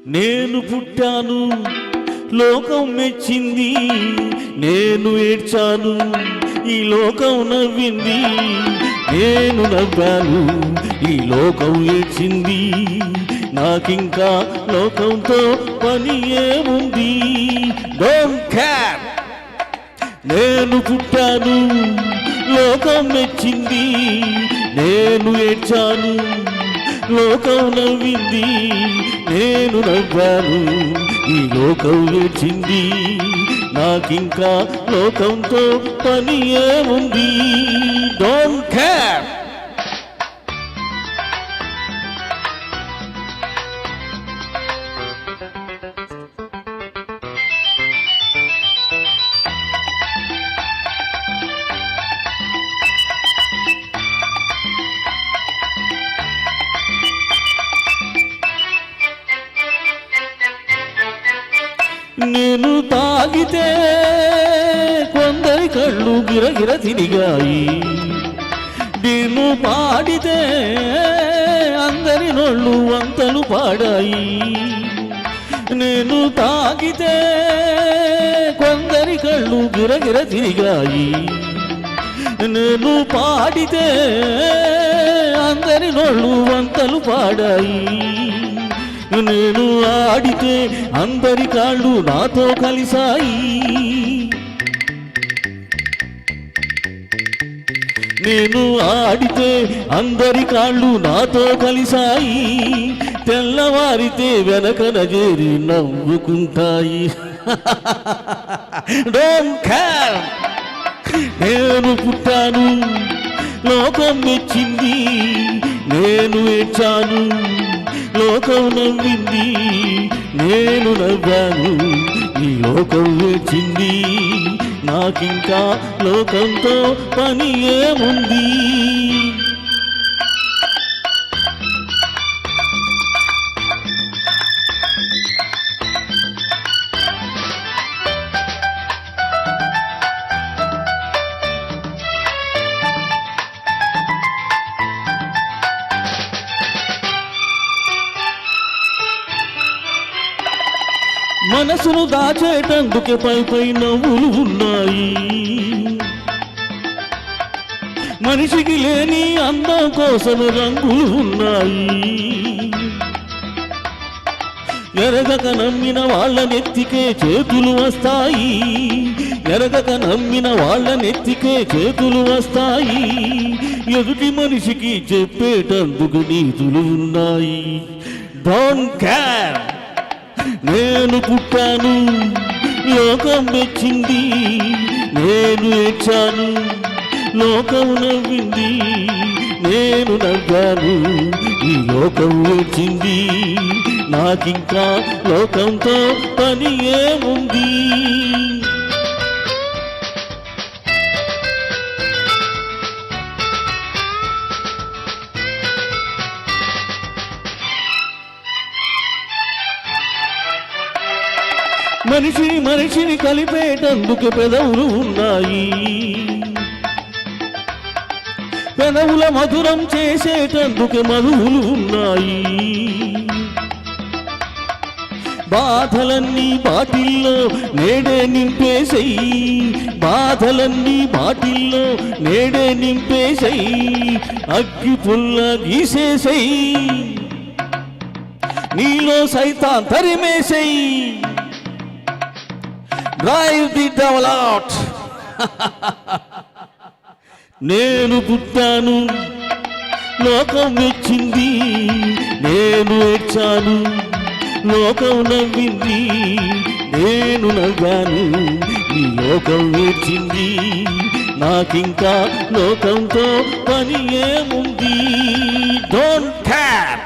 నేను పుట్టాను లోకం మెచ్చింది, నేను ఏడ్చాను ఈ లోకం నవ్వింది, నేను నవ్వాను ఈ లోకం ఏడ్చింది, నాకింకా లోకంతో పని ఏముంది. Don't care. నేను పుట్టాను లోకం మెచ్చింది, నేను ఏడ్చాను లోకం నవ్వింది, నేను నవ్వాను ఈ లోకం ఏడ్చింది, నాకింకా లోకంతో పని ఏముంది. Don't care. నేను తాగితే కొందరి కళ్ళు గిరగిర తిరిగాయి, నేను పాడితే అందరి నోళ్ళు వంతలు పాడాయి. నేను తాగితే కొందరి కళ్ళు గిరగిర తిరిగాయి, నేను పాడితే అందరి నోళ్ళు వంతలు పాడాయి. నేను ఆడితే అందరి కాళ్ళు నాతో కలిసాయి, నేను ఆడితే అందరి కాళ్ళు నాతో కలిసాయి, తెల్లవారితే వెనకన చేరి నవ్వుకుంటాయి. Don't care. నేను పుట్టాను లోకం మెచ్చింది, నేను ఏడ్చాను లోకం నవ్వింది, నేను నవ్వాను ఈ లోకం ఏడ్చింది, నాకింకా లోకంతో పని ఏముంది. మనసును దాచేటందుకే పై నవ్వులు ఉన్నాయి, మనిషికి లేని అందం కోసం రంగులు ఉన్నాయి. ఎరగక నమ్మిన వాళ్ళ నెత్తికే చేతులు వస్తాయి, ఎరగక నమ్మిన వాళ్ళ నెత్తికే చేతులు వస్తాయి. ఎదుటి మనిషికి చెప్పేటందుకు నీతులు ఉన్నాయి. Don't care. నేను పుట్టాను లోకం మెచ్చింది, నేను ఏడ్చాను లోకం నవ్వింది, నేను నవ్వాను ఈ లోకం ఏడ్చింది, నాకింకా లోకంతో పని ఏముంది. మనిషిని కలిపేటందుకు పెదవులు ఉన్నాయి, పెదవుల మధురం చేసేటందుకు మధువులు ఉన్నాయి. బాధలన్నీ బాటిల్లో నేడే నింపేసెయ్యి, బాధలన్నీ బాటిల్లో నేడే నింపేసెయ్యి, అగ్గి పుల్ల గీసేసెయ్యి, నీలో సైతాన్ తరిమేసెయ్యి. Drive the devil out. నేను పుట్టాను లోకం మెచ్చింది, నేను ఏడ్చాను లోకం నవ్వింది, నేను నవ్వాను ఈ లోకం ఏడ్చింది, నాకింకా లోకంతో పని ఏముంది. Don't care.